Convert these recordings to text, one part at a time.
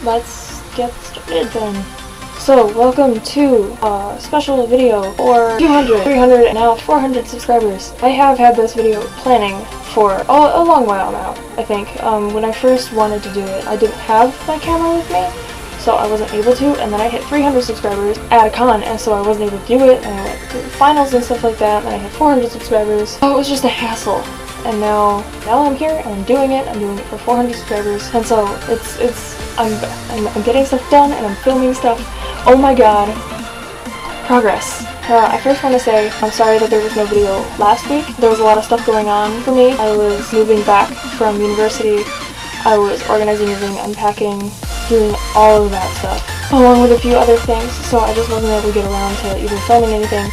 let's get started then. So, welcome to a special video for 200, 300, and now 400 subscribers. I have had this video planning for a long while now, I think. When I first wanted to do it, I didn't have my camera with me, so I wasn't able to, and then I hit 300 subscribers at a con, and so I wasn't able to do it, and I went through the finals and stuff like that, and I hit 400 subscribers, so it was just a hassle. And now I'm here, and I'm doing it for 400 subscribers, and so I'm getting stuff done, and I'm filming stuff. Oh my god. Progress. I first want to say I'm sorry that there was no video last week. There was a lot of stuff going on for me. I was moving back from university. I was organizing everything, unpacking, doing all of that stuff, along with a few other things, so I just wasn't able to get around to either filming anything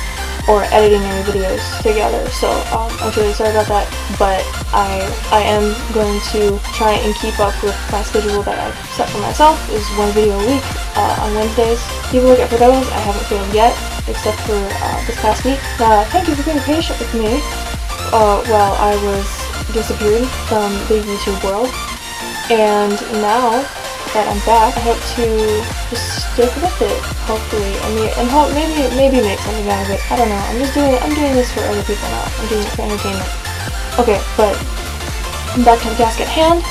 or editing any videos together, so I'm really sorry about that, but I am going to try and keep up with my schedule that I've set for myself, is one video a week on Wednesdays. Keep a lookout for those. I haven't filmed yet, except for this past week. Thank you for being patient with me while I was disappeared from the YouTube world, and now that I'm back, I hope to just stick with it, hopefully. And hope maybe make something out of it. I don't know. I'm doing this for other people now. I'm doing it for entertainment. Okay, but back to the task at hand.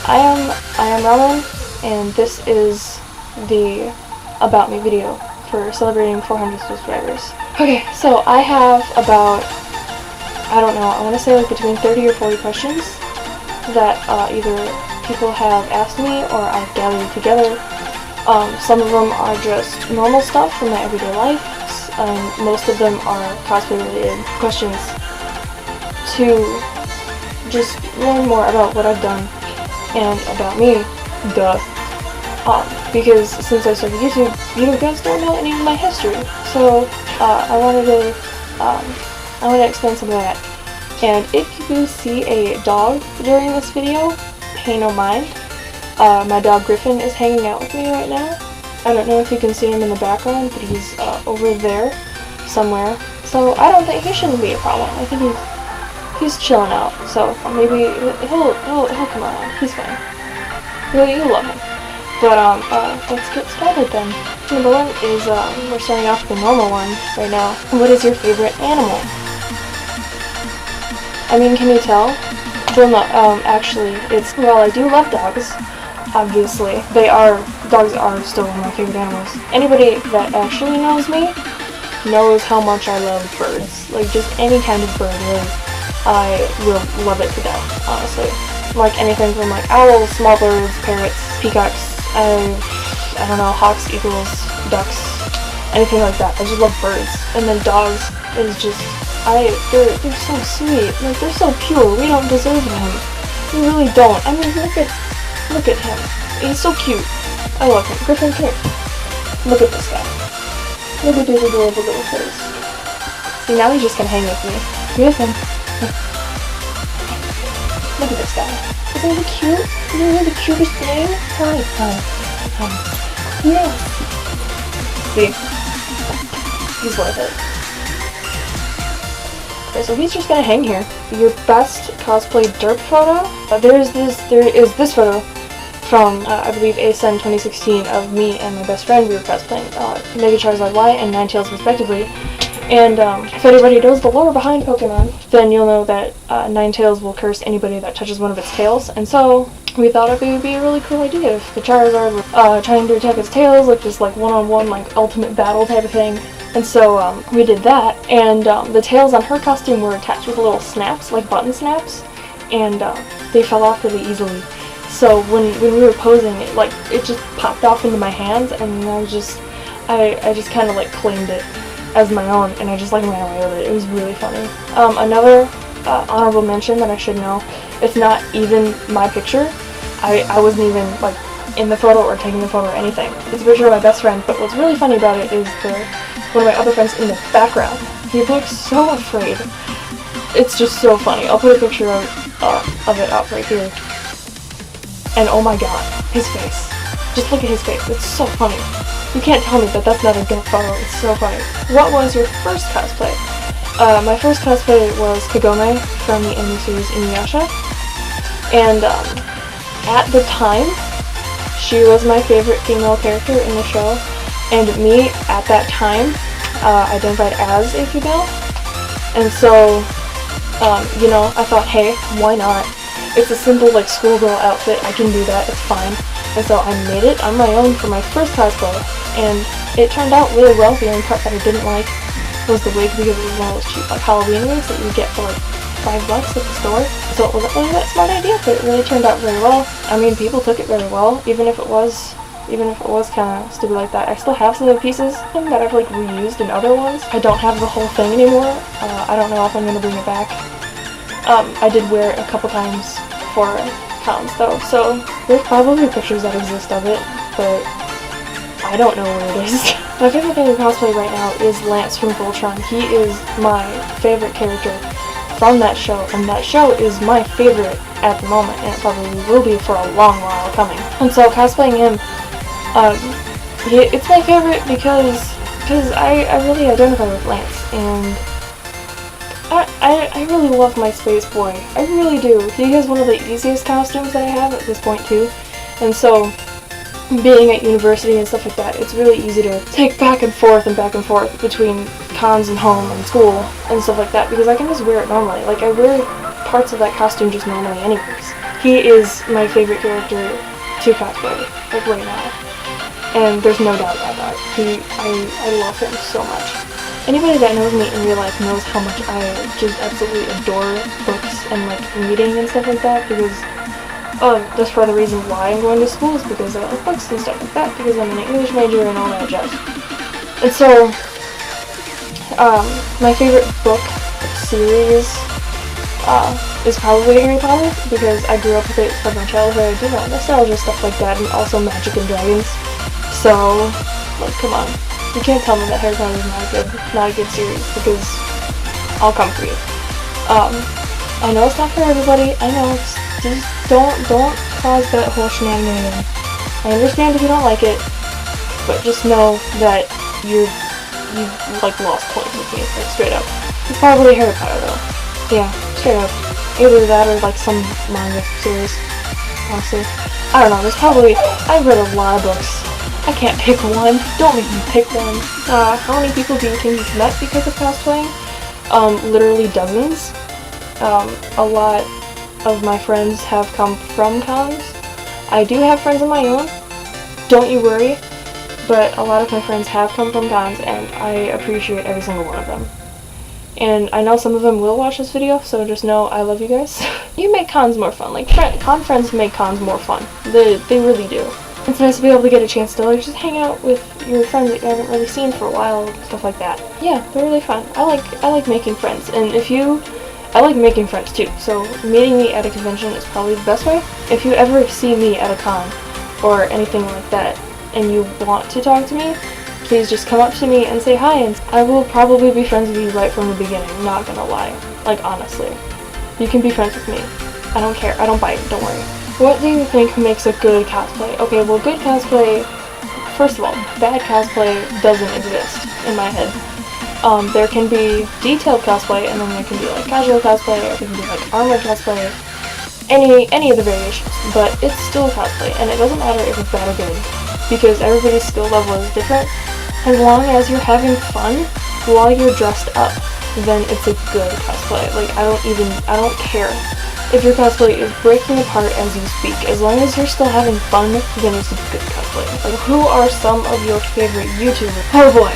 I am Ramen, and this is the About Me video for celebrating 400 subscribers. Okay, so I have about, I don't know, I want to say like between 30 or 40 questions that either people have asked me or I've gathered together. Some of them are just normal stuff from my everyday life, and most of them are cosplay related questions to just learn more about what I've done and about me, duh. Because since I started YouTube, you guys don't know any of my history, so I wanted to explain some of that. And if you see a dog during this video, pay no mind. My dog Griffin is hanging out with me right now. I don't know if you can see him in the background, but he's over there somewhere. So I don't think he shouldn't be a problem. I think he's chilling out. So maybe he'll come around. He's fine. You'll love him. But let's get started then. Number one is we're starting off with the normal one right now. What is your favorite animal? I mean, can you tell? Well, no, actually, well, I do love dogs, obviously. Dogs are still one of my favorite animals. Anybody that actually knows me knows how much I love birds. Like, just any kind of bird, really. I will love it to death, honestly. Like, anything from, like, owls, small birds, parrots, peacocks, I don't know, hawks, eagles, ducks, anything like that. I just love birds. And then dogs is just, they're so sweet. Like, they're so pure. We don't deserve them. We really don't. I mean, look at him. He's so cute. I love him. Griffin, come here. Look at this guy. Look at his adorable little face. See, now he's just gonna hang with me. Griffin. Look at this guy. Isn't he cute? Isn't he the cutest thing? Hi. Yes. See? He's worth it. Okay, so he's just gonna hang here. Your best cosplay derp photo? There is this photo from, I believe, ASEN 2016 of me and my best friend. We were cosplaying Mega Charizard Y and Ninetales respectively. And if anybody knows the lore behind Pokemon, then you'll know that Ninetales will curse anybody that touches one of its tails. And so we thought it would be a really cool idea if the Charizard was trying to attack its tails, like just like one-on-one, like ultimate battle type of thing. And so we did that, and the tails on her costume were attached with little snaps, like button snaps, and they fell off really easily. So when we were posing, it just popped off into my hands, and I just kind of like claimed it as my own, and I just like ran away with it. It was really funny. Another honorable mention that I should know, it's not even my picture. I wasn't even like in the photo or taking the photo or anything. It's a picture of my best friend, but what's really funny about it is one of my other friends in the background. He looks so afraid. It's just so funny. I'll put a picture of it up right here. And oh my god, his face. Just look at his face. It's so funny. You can't tell me that that's not a good photo. It's so funny. What was your first cosplay? My first cosplay was Kagome from the anime series Inuyasha. And at the time, She was my favorite female character in the show, and me, at that time, identified as a female. And so, you know, I thought, hey, why not? It's a simple, like, schoolgirl outfit. I can do that. It's fine. And so I made it on my own for my first cosplay, and it turned out really well. The only part that I didn't like was the wig, because it was one of those cheap, like, Halloween wigs that you get for, like, $5 at the store. So it wasn't really that smart idea, but it really turned out very well. I mean, people took it very well, even if it was kind of stupid like that. I still have some of the pieces that I've, like, reused in other ones. I don't have the whole thing anymore. I don't know if I'm gonna bring it back. I did wear it a couple times for cons though, so there's probably pictures that exist of it, but I don't know where it is. My favorite thing in cosplay right now is Lance from Voltron. He is my favorite character from that show, and that show is my favorite at the moment, and it probably will be for a long while coming. And so cosplaying him, it's my favorite because I really identify with Lance, and I really love my space boy. I really do. He has one of the easiest costumes that I have at this point too, and so being at university and stuff like that, it's really easy to take back and forth between cons and home and school and stuff like that, because I can just wear it normally. Like, I wear parts of that costume just normally anyways. He is my favorite character to cosplay, like, right now. And there's no doubt about that. I love him so much. Anybody that knows me in real life knows how much I just absolutely adore books and, like, reading and stuff like that, because that's part of the reason why I'm going to school, is because I like books and stuff like that, because I'm an English major and all that jazz. And so, my favorite book series is probably Harry Potter, because I grew up with it from my childhood, you know, nostalgia, stuff like that, and also Magic and Dragons. So, like, come on. You can't tell me that Harry Potter is not a good series, because I'll come for you. I know it's not for everybody. I know, just don't cause that whole shenanigan. I understand if you don't like it, but just know that you've like lost points with me, like, straight up. It's probably Harry Potter though. Yeah, straight up. Either that or like some manga series. Honestly, I don't know. I've read a lot of books. I can't pick one. Don't make me pick one. How many people do you think you've met because of cosplaying? Literally dozens. A lot of my friends have come from cons. I do have friends of my own, don't you worry, but a lot of my friends have come from cons, and I appreciate every single one of them. And I know some of them will watch this video, so just know I love you guys. You make cons more fun. Like, con friends make cons more fun. They really do. It's nice to be able to get a chance to, like, just hang out with your friends that you haven't really seen for a while, stuff like that. Yeah, they're really fun. I like making friends, and I like making friends too, so meeting me at a convention is probably the best way. If you ever see me at a con or anything like that and you want to talk to me, please just come up to me and say hi, and I will probably be friends with you right from the beginning, not gonna lie. Like, honestly. You can be friends with me. I don't care. I don't bite, don't worry. What do you think makes a good cosplay? Okay, well, good cosplay, first of all, bad cosplay doesn't exist in my head. There can be detailed cosplay, and then there can be, like, casual cosplay, or there can be, like, armored cosplay, any of the variations, but it's still cosplay, and it doesn't matter if it's bad or good, because everybody's skill level is different. As long as you're having fun while you're dressed up, then it's a good cosplay. Like, I don't care if your cosplay is breaking apart as you speak. As long as you're still having fun, then it's a good cosplay. Like, who are some of your favorite YouTubers? Oh boy.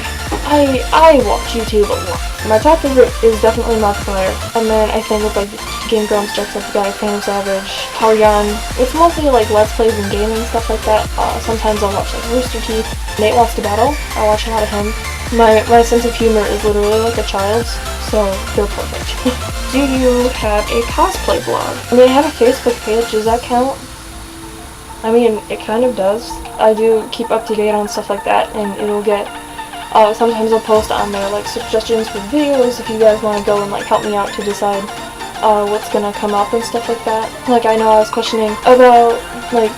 I watch YouTube a lot. My top favorite is definitely Markiplier, and then I think with, like, Game Grumps, Jacksepticeye, Phantom Savage, Polygon. It's mostly, like, Let's Plays and gaming, stuff like that. Sometimes I'll watch, like, Rooster Teeth. Nate Wants to Battle, I watch a lot of him. My sense of humor is literally like a child's, so they're perfect. Do you have a cosplay blog? I mean, I have a Facebook page, does that count? I mean, it kind of does. I do keep up to date on stuff like that, and it'll get, sometimes I'll post on there, like, suggestions for videos if you guys want to go and, like, help me out to decide what's gonna come up and stuff like that. Like, I know I was questioning about, like,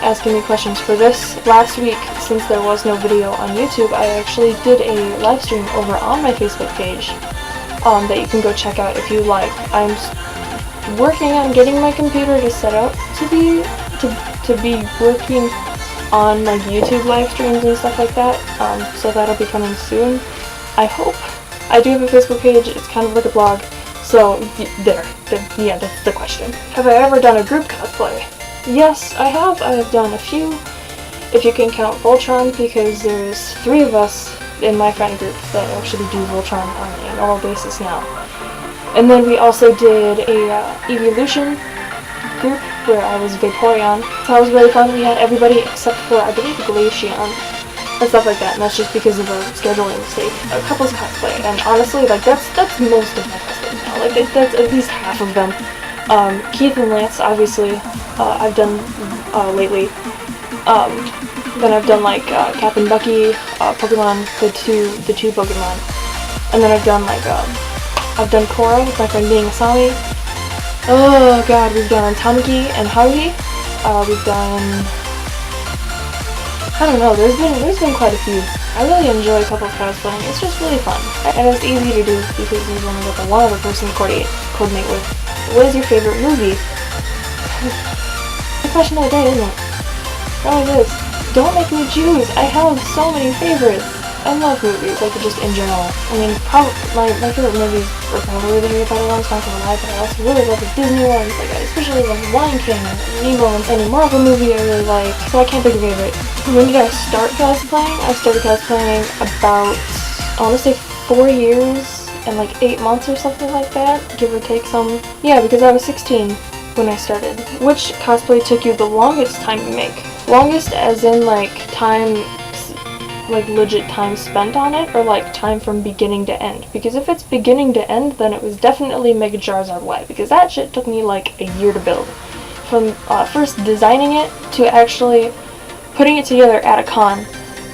asking me questions for this. Last week, since there was no video on YouTube, I actually did a live stream over on my Facebook page that you can go check out if you like. I'm working on getting my computer to set up to be working on like YouTube live streams and stuff like that. So that'll be coming soon, I hope. I do have a Facebook page. It's kind of like a blog. So yeah, that's the question. Have I ever done a group cosplay? Yes, I have. I have done a few, if you can count Voltron, because there's 3 of us in my friend group that actually do Voltron on an annual basis now. And then we also did a Evolution group where I was Vaporeon. So that was really fun. We had everybody except for, I believe, Glaceon and stuff like that, and that's just because of a scheduling mistake. A couple's cosplay, and honestly, like, that's most of my cosplays now. Like, that's at least half of them. Keith and Lance, obviously, I've done lately. Then I've done like Cap and Bucky, Pokemon, the two Pokemon, and then I've done like I've done Korra with my friend being Asami. Oh god, we've done Tamaki and Haruhi. We've done, I don't know, there's been quite a few. I really enjoy couples cosplaying. It's just really fun, and it's easy to do because there's only like one other person to coordinate with. What is your favorite movie? The question of the day, isn't it? It always is. Don't make me choose. I have so many favorites. I love movies, like just in general. I mean, my favorite movies are probably the Harry Potter ones, not gonna lie, but I also really love the Disney ones, like I especially love Lion King and Nemo and any Marvel movie I really like, so I can't pick a favorite. When did I start cosplaying? I started cosplaying about, I want to say 4 years and like 8 months or something like that, give or take some. Yeah, because I was 16 when I started. Which cosplay took you the longest time to make? Longest as in like time, like legit time spent on it, or like time from beginning to end? Because if it's beginning to end, then it was definitely Mega Charizard Y, because that shit took me like a year to build. From first designing it to actually putting it together at a con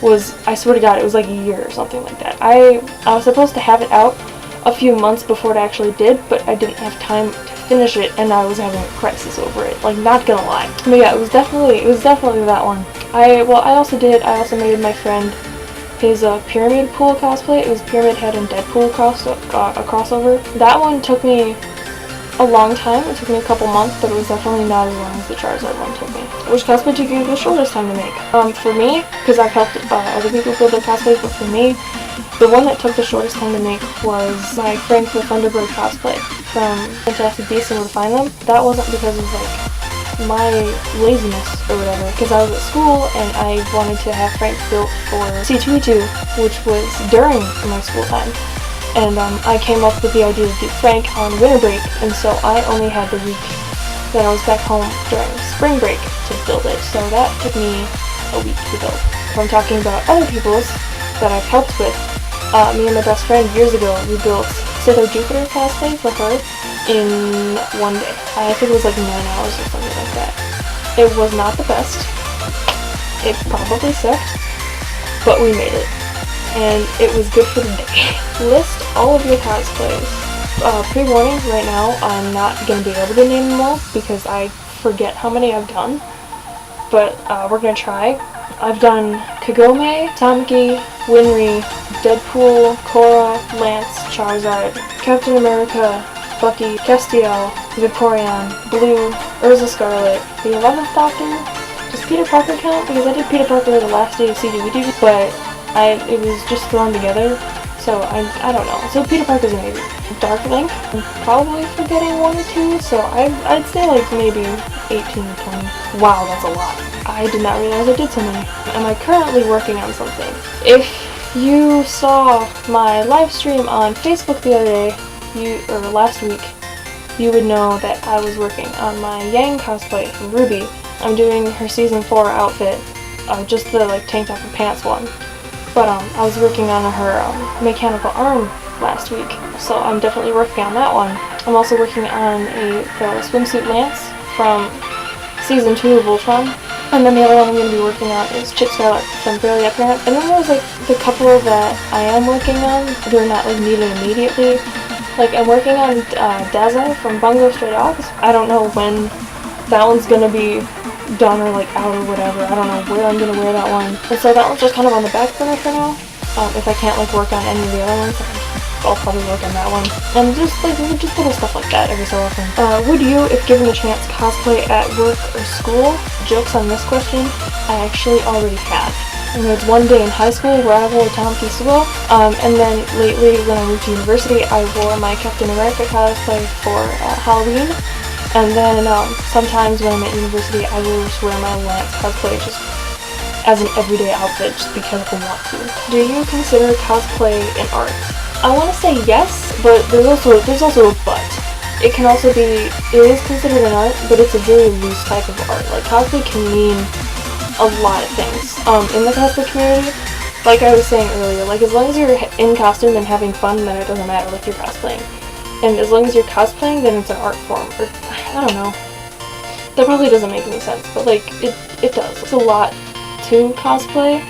was, I swear to god, it was like a year or something like that. I was supposed to have it out a few months before it actually did, but I didn't have time to finish it, and I was having a crisis over it, like, not gonna lie. But yeah, it was definitely that one. I also made my friend his Pyramid Pool cosplay. It was Pyramid Head and Deadpool a crossover. That one took me a long time. It took me a couple months, but it was definitely not as long as the Charizard one took me. Which cosplay took you the shortest time to make? For me, because I've helped other people build their cosplays, but for me, the one that took the shortest time to make was my Frank the Thunderbird cosplay from Fantastic Beasts and Where to Find Them. That wasn't because of like my laziness or whatever, because I was at school and I wanted to have Frank built for C2E2, which was during my school time. And I came up with the idea to do Frank on winter break, and so I only had the week that I was back home during spring break to build it, so that took me a week to build. If I'm talking about other people's that I've helped with, me and my best friend years ago, we built Sitho Jupiter cosplay for her in one day. I think it was like 9 hours or something like that. It was not the best. It probably sucked, but we made it. And it was good for the day. List all of your cosplays. Pre-warning, right now, I'm not going to be able to name them all because I forget how many I've done. But we're going to try. I've done Kagome, Tamaki, Winry, Deadpool, Korra, Lance, Charizard, Captain America, Bucky, Castiel, Vaporeon, Blue, Urza Scarlet, the 11th Doctor. Does Peter Parker count? Because I did Peter Parker the last day of C2E2, but it was just thrown together, so I don't know. So Peter Parker's a maybe. Dark Link, I'm probably forgetting 1 or 2, so I'd say like maybe 18 or 20. Wow, that's a lot. I did not realize I did so many. Am I currently working on something? If you saw my live stream on Facebook the other day, or last week, you would know that I was working on my Yang cosplay from Ruby. I'm doing her season 4 outfit, just the like tank top and pants one. But I was working on her mechanical arm last week, so I'm definitely working on that one. I'm also working on the swimsuit Lance from season 2 of Voltron. And then the other one I'm going to be working on is Chip Scarlet from Barely Apparent. And then there's like the couple that I am working on, they're not like needed immediately. Like I'm working on Dazzle from Bungo Stray Dogs. I don't know when that one's going to be done or like out or whatever. I don't know where I'm going to wear that one. And so that one's just kind of on the back burner for now. If I can't like work on any of the other ones, I'll probably work on that one. And just little stuff like that every so often. Would you, if given a chance, cosplay at work or school? Jokes on this question, I actually already have. And there was one day in high school where I wore Tom Peaceable, and then lately when I moved to university, I wore my Captain America cosplay for Halloween. And then sometimes when I'm at university, I will just wear my Lance cosplay just as an everyday outfit just because I want to. Do you consider cosplay an art? I want to say yes, but there's also a but. It can also be, it is considered an art, but it's a very loose type of art. Like, cosplay can mean a lot of things. In the cosplay community, like I was saying earlier, like as long as you're in costume and having fun, then it doesn't matter, like you're cosplaying. And as long as you're cosplaying, then it's an art form. Or, I don't know. That probably doesn't make any sense, but like, it does. It's a lot to cosplay.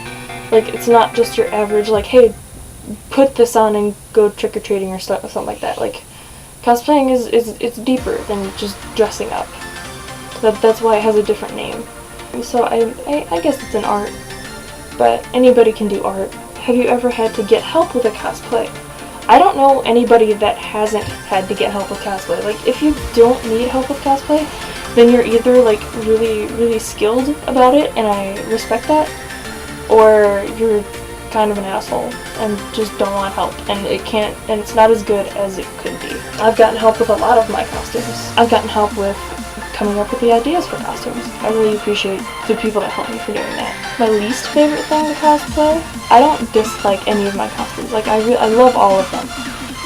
Like, it's not just your average, like, hey, put this on and go trick-or-treating or something like that. Like, cosplaying it's deeper than just dressing up. That's why it has a different name. So I guess it's an art, but anybody can do art. Have you ever had to get help with a cosplay? I don't know anybody that hasn't had to get help with cosplay. Like, if you don't need help with cosplay, then you're either like really, really skilled about it, and I respect that, or you're kind of an asshole and just don't want help, and it's not as good as it could be. I've gotten help with a lot of my costumes. I've gotten help with coming up with the ideas for costumes. I really appreciate the people that help me for doing that. My least favorite thing to cosplay? I don't dislike any of my costumes. Like, I love all of them.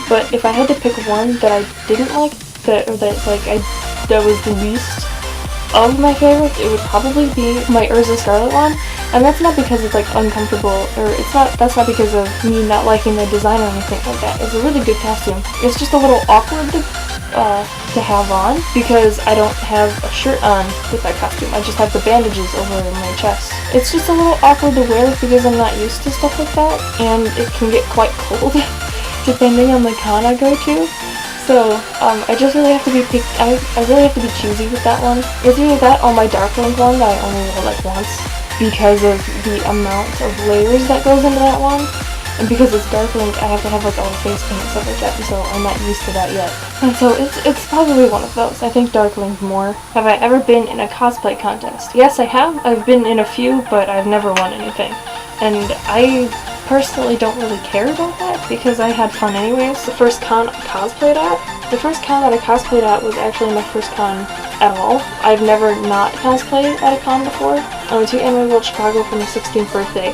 But if I had to pick one that I didn't like, that was the least of my favorites, it would probably be my Urza Scarlet one. And that's not because it's like uncomfortable, or that's not because of me not liking the design or anything like that. It's a really good costume. It's just a little awkward to have on because I don't have a shirt on with that costume. I just have the bandages over my chest. It's just a little awkward to wear because I'm not used to stuff like that, and it can get quite cold depending on the con I go to. So I just really have to be I really have to be choosy with that one. It's either that or my Darkling one that I only wear like once because of the amount of layers that goes into that one. And because it's Darkling, I have to have like all the face paint and stuff like that, so I'm not used to that yet. And so it's probably one of those. I think Darkling more. Have I ever been in a cosplay contest? Yes, I have. I've been in a few, but I've never won anything. And I personally don't really care about that because I had fun anyways. The first con I cosplayed at was actually my first con at all. I've never not cosplayed at a con before. I went to Anime World Chicago for my 16th birthday.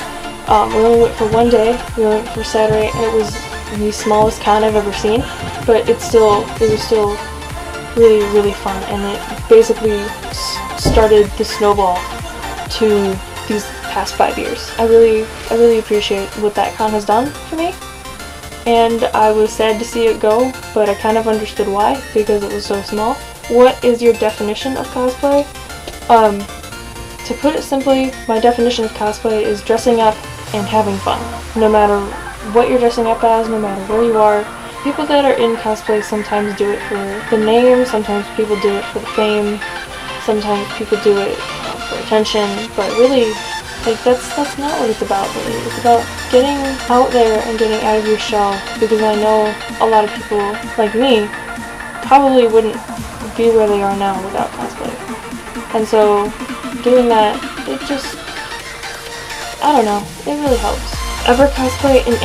We only went for one day. We went for Saturday, and it was the smallest con I've ever seen. But it was still really, really fun, and it basically started the snowball to these past 5 years. I really appreciate what that con has done for me, and I was sad to see it go, but I kind of understood why, because it was so small. What is your definition of cosplay? To put it simply, my definition of cosplay is dressing up and having fun. No matter what you're dressing up as, no matter where you are. People that are in cosplay sometimes do it for the name, sometimes people do it for the fame, sometimes people do it for attention, but really, like, that's not what it's about really. It's about getting out there and getting out of your shell, because I know a lot of people, like me, probably wouldn't be where they are now without cosplay. And so, doing that, it just, I don't know, it really helps. Ever cosplay an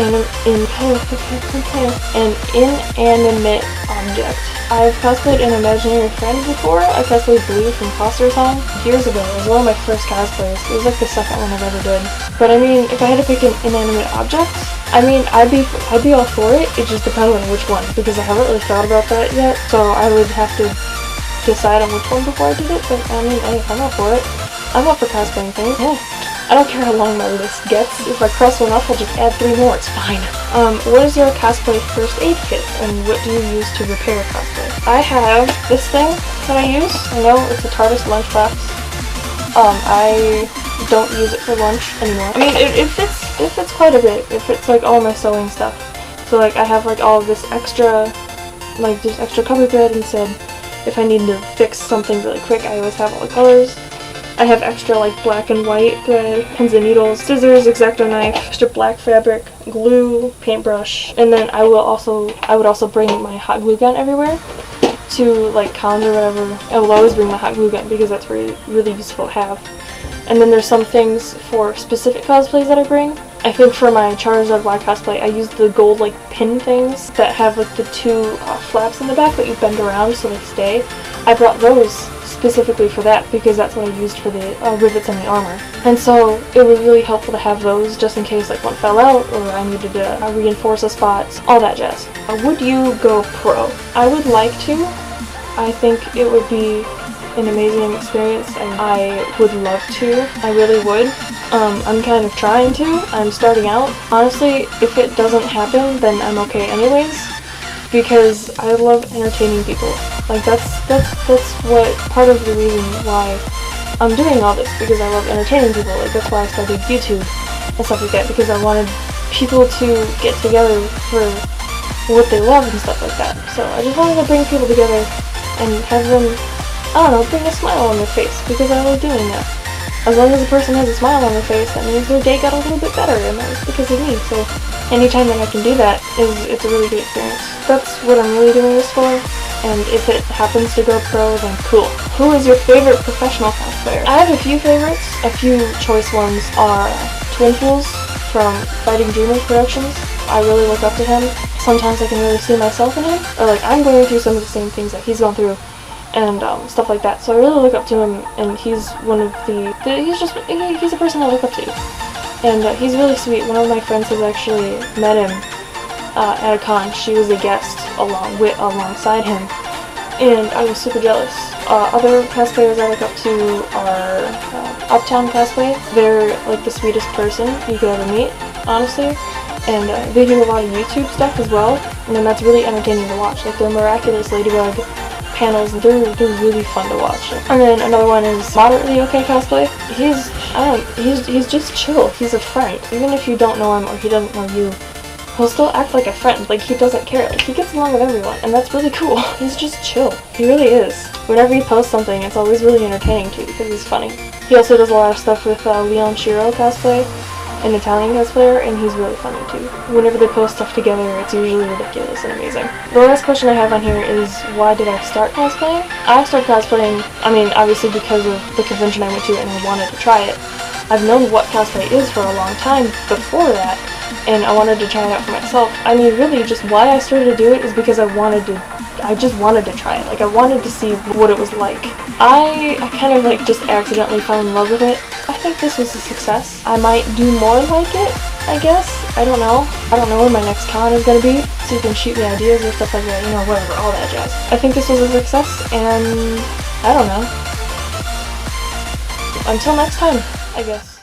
inanimate object? I've cosplayed an imaginary friend before. I cosplayed Blue from Foster Song years ago. It was one of my first cosplays. It was like the second one I've ever did. But I mean, if I had to pick an inanimate object, I mean, I'd be all for it. It just depends on which one, because I haven't really thought about that yet. So I would have to decide on which one before I did it. But I mean, hey, I'm up for it. I'm up for cosplaying things. Yeah. I don't care how long my list gets. If I cross one off, I'll just add 3 more. It's fine. What is your cosplay first aid kit, and what do you use to repair cosplay? I have this thing that I use. I know it's a TARDIS lunchbox. I don't use it for lunch anymore. I mean, it fits quite a bit. It fits like all my sewing stuff. So like I have like all of this extra, like just extra color thread, and said if I need to fix something really quick, I always have all the colors. I have extra like black and white thread, pins and needles, scissors, X-Acto knife, extra black fabric, glue, paintbrush, and then I would also bring my hot glue gun everywhere. to like cons or whatever, I will always bring my hot glue gun because that's really, really useful to have. And then there's some things for specific cosplays that I bring. I think for my Charizard Y cosplay, I used the gold like pin things that have like the two flaps in the back that you bend around so they stay. I brought those specifically for that because that's what I used for the rivets on the armor. And so it was really helpful to have those just in case like one fell out or I needed to reinforce a spot, all that jazz. Would you go pro? I would like to. I think it would be an amazing experience and I would love to. I really would. I'm kind of trying to. I'm starting out. Honestly, if it doesn't happen, then I'm okay anyways, because I love entertaining people. Like that's what part of the reason why I'm doing all this, because I love entertaining people. Like that's why I started YouTube and stuff like that, because I wanted people to get together for what they love and stuff like that. So I just wanted to bring people together and have them, I don't know, bring a smile on their face, because I love doing that. As long as a person has a smile on their face, that means their day got a little bit better, and that was because of me. So anytime that I can do that, it's a really good experience. That's what I'm really doing this for, and if it happens to go pro, then cool. Who is your favorite professional cosplayer? I have a few favorites. A few choice ones are Twin Fools from Fighting Dreamers Productions. I really look up to him. Sometimes I can really see myself in him, or like I'm going through some of the same things that he's gone through, and stuff like that. So I really look up to him, and he's one of he's a person I look up to. And he's really sweet. One of my friends has actually met him at a con. She was a guest alongside him, and I was super jealous. Other cosplayers I look up to are Uptown Cosplay. They're like the sweetest person you could ever meet, honestly. And they do a lot of YouTube stuff as well, and then that's really entertaining to watch. Like their Miraculous Ladybug panels, they're really fun to watch. And then another one is Moderately Okay Cosplay. He's just chill. He's a friend. Even if you don't know him or he doesn't know you, he'll still act like a friend. Like he doesn't care. Like he gets along with everyone, and that's really cool. He's just chill. He really is. Whenever he posts something, it's always really entertaining too because he's funny. He also does a lot of stuff with Leon Shiro Cosplay, an Italian cosplayer, and he's really funny too. Whenever they post stuff together, it's usually ridiculous and amazing. The last question I have on here is, why did I start cosplaying? I started cosplaying, obviously because of the convention I went to and I wanted to try it. I've known what cosplay is for a long time before that, and I wanted to try it out for myself. Really just why I started to do it is because I just wanted to try it. Like I wanted to see what it was like. I kind of like just accidentally fell in love with it. I think this was a success. I might do more like it, I guess. I don't know. I don't know when my next con is gonna be, so you can shoot me ideas or stuff like that, whatever, all that jazz. I think this was a success, and I don't know. Until next time, I guess.